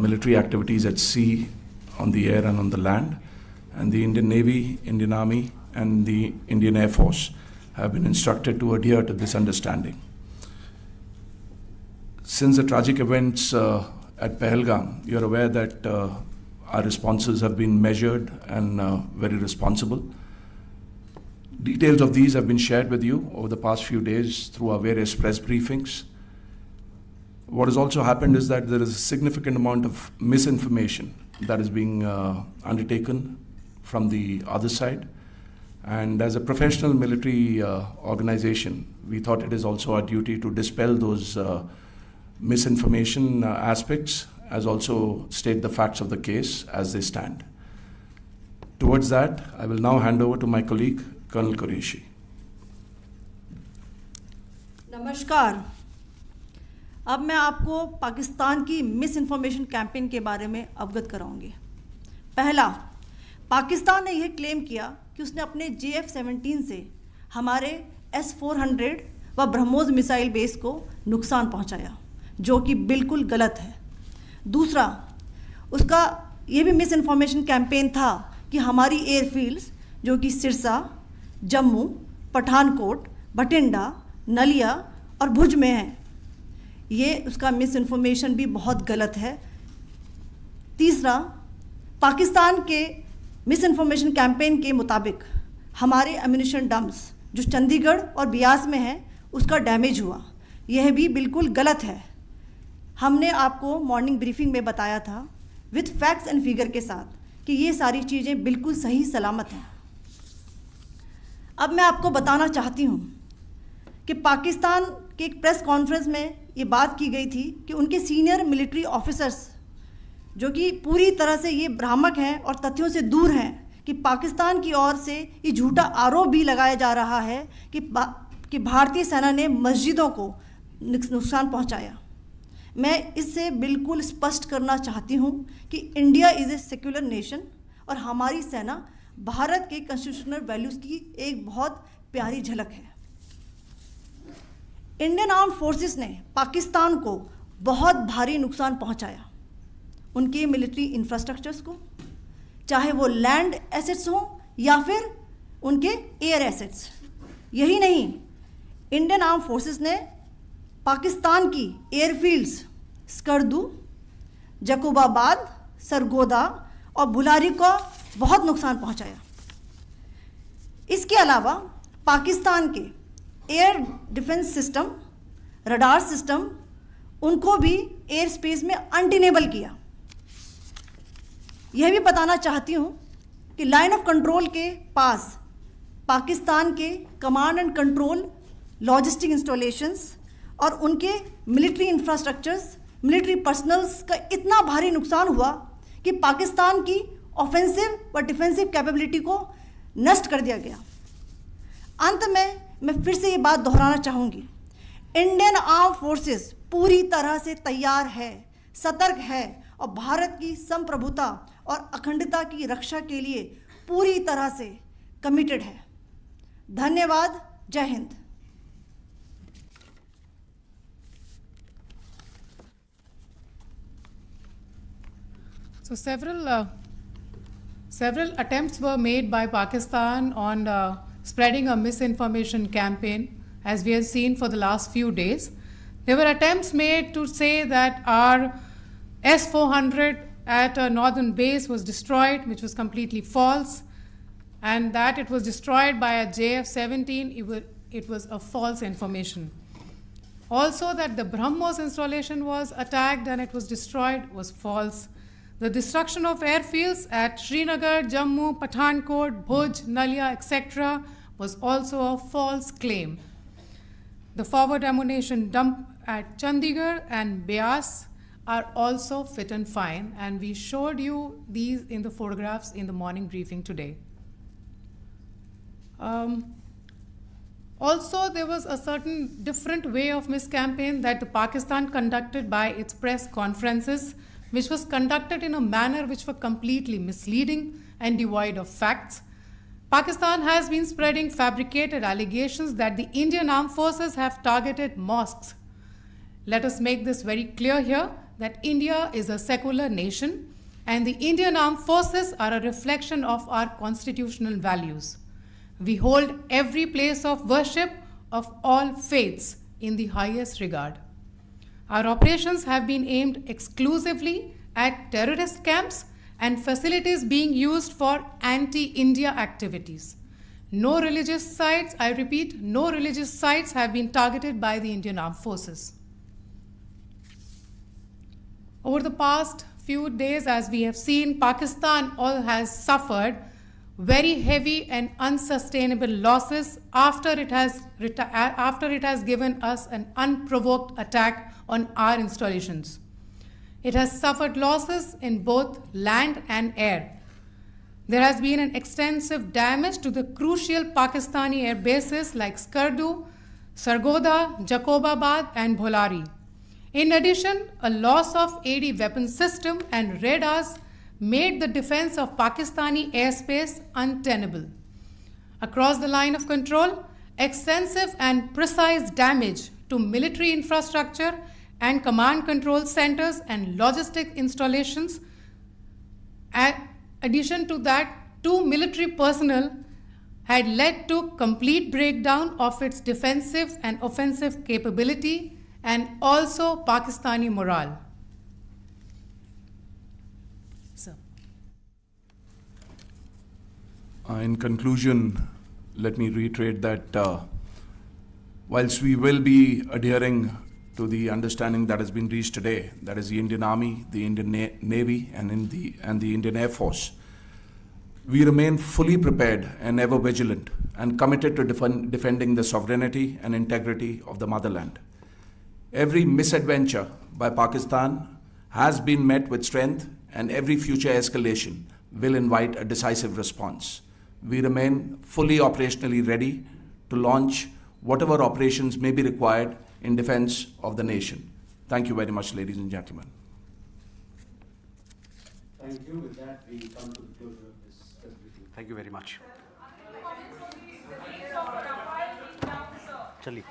military activities at sea, on the air and on the land, and the Indian Navy, Indian Army and the Indian Air Force have been instructed to adhere to this understanding. Since the tragic events at Pahalgam, you're aware that our responses have been measured and very responsible. Details of these have been shared with you over the past few days through our various press briefings. What has also happened is that there is a significant amount of misinformation that is being undertaken from the other side. And as a professional military organization, we thought it is also our duty to dispel those misinformation aspects, as also state the facts of the case as they stand. Towards that, I will now hand over to my colleague, Colonel Qureshi. नमस्कार। अब मैं आपको पाकिस्तान की miss information campaign के बारे में अवगत कराऊंगी। पहला, पाकिस्तान ने यह क्लेम किया कि उसने अपने JF-17 से हमारे S-400 व ब्रह्मोस मिसाइल बेस को नुकसान पहुंचाया, जो कि बिल्कुल गलत है। दूसरा, उसका ये भी मिस इन्फॉर्मेशन कैंपेन था कि हमारी एयरफील्ड्स जो कि सिरसा, जम्मू, पठानकोट, बठिंडा, नलिया और भुज में हैं, ये उसका मिस इन्फॉर्मेशन भी बहुत गलत है। तीसरा, पाकिस्तान के मिस इन्फॉर्मेशन कैंपेन के मुताबिक हमारे एम्यूनिशन डम्प्स जो चंडीगढ़ और बियास में हैं उसका डैमेज हुआ, यह भी बिल्कुल गलत है। हमने आपको मॉर्निंग ब्रीफिंग में बताया था विथ फैक्ट्स एंड फिगर के साथ कि ये सारी चीज़ें बिल्कुल सही सलामत हैं। अब मैं आपको बताना चाहती हूँ कि पाकिस्तान के एक प्रेस कॉन्फ्रेंस में ये बात की गई थी कि उनके सीनियर मिलिट्री ऑफिसर्स जो कि पूरी तरह से ये भ्रामक हैं और तथ्यों से दूर हैं कि पाकिस्तान की ओर से ये झूठा आरोप भी लगाया जा रहा है कि भारतीय सेना ने मस्जिदों को नुकसान पहुंचाया। मैं इससे बिल्कुल स्पष्ट करना चाहती हूं कि India is a secular nation और हमारी सेना भारत के कॉन्स्टिट्यूशनल वैल्यूज़ की एक बहुत प्यारी झलक है। इंडियन आर्म्ड फोर्सेस ने पाकिस्तान को बहुत भारी नुकसान पहुंचाया, उनके मिलिट्री इंफ्रास्ट्रक्चर्स को, चाहे वो लैंड एसेट्स हों या फिर उनके एयर एसेट्स। यही नहीं, इंडियन आर्म्ड फोर्सेस ने पाकिस्तान की एयरफील्ड्स स्कर्दू, जकोबाबाद, सरगोदा और बुलारी को बहुत नुकसान पहुंचाया। इसके अलावा पाकिस्तान के air defence system, radar system, उनको भी एयर स्पेस में अनटेनेबल किया। यह भी बताना चाहती हूँ कि लाइन ऑफ कंट्रोल के पास पाकिस्तान के command and control logistic installations और उनके मिलिट्री इंफ्रास्ट्रक्चर्स, मिलिट्री पर्सनल्स का इतना भारी नुकसान हुआ कि पाकिस्तान की ऑफेंसिव व डिफेंसिव कैपेबिलिटी को नष्ट कर दिया गया। अंत में मैं फिर से ये बात दोहराना चाहूँगी, इंडियन आर्म फोर्सेस पूरी तरह से तैयार है, सतर्क है और भारत की संप्रभुता और अखंडता की रक्षा के लिए पूरी तरह से कमिटेड है। धन्यवाद। जय Hind. So several attempts were made by Pakistan on spreading a misinformation campaign, as we have seen for the last few days. There were attempts made to say that our S-400 at a northern base was destroyed, which was completely false, and that it was destroyed by a JF-17, it was a false information. Also that the BrahMos installation was attacked and it was destroyed was false. The destruction of airfields at Srinagar, Jammu, Pathankot, Bhuj, Nalia, etc. was also a false claim. The forward ammunition dump at Chandigarh and Beas are also fit and fine, and we showed you these in the photographs in the morning briefing today. Also, there was a certain different way of miscampaign that the Pakistan conducted by its press conferences, which was conducted in a manner which were completely misleading and devoid of facts. Pakistan has been spreading fabricated allegations that the Indian armed forces have targeted mosques. Let us make this very clear here that India is a secular nation and the Indian Armed Forces are a reflection of our constitutional values. We hold every place of worship of all faiths in the highest regard. Our operations have been aimed exclusively at terrorist camps and facilities being used for anti-India activities. No religious sites, I repeat, no religious sites have been targeted by the Indian Armed Forces. Over the past few days, as we have seen, Pakistan has suffered very heavy and unsustainable losses after it has given us an unprovoked attack on our installations. It has suffered losses in both land and air. There has been an extensive damage to the crucial Pakistani air bases like Skardu, Sargodha, Jacobabad and Bholari. In addition, a loss of AD weapon system and radars made the defense of Pakistani airspace untenable. Across the line of control, extensive and precise damage to military infrastructure and command control centers and logistic installations. In addition to that, 2 military personnel had led to complete breakdown of its defensive and offensive capability and also Pakistani morale. So. In conclusion, let me reiterate that whilst we will be adhering to the understanding that has been reached today, that is the Indian Army, the Indian Navy, and the Indian Air Force, we remain fully prepared and ever vigilant and committed to defending the sovereignty and integrity of the motherland. Every misadventure by Pakistan has been met with strength, and every future escalation will invite a decisive response. We remain fully operationally ready to launch whatever operations may be required in defense of the nation. Thank you very much, ladies and gentlemen. Thank you. With that, we come to the closure of this briefing. Thank you very much. Chali.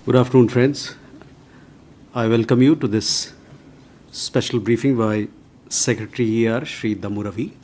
Good afternoon, friends. I welcome you to this special briefing by Secretary ER Shri Damu Ravi.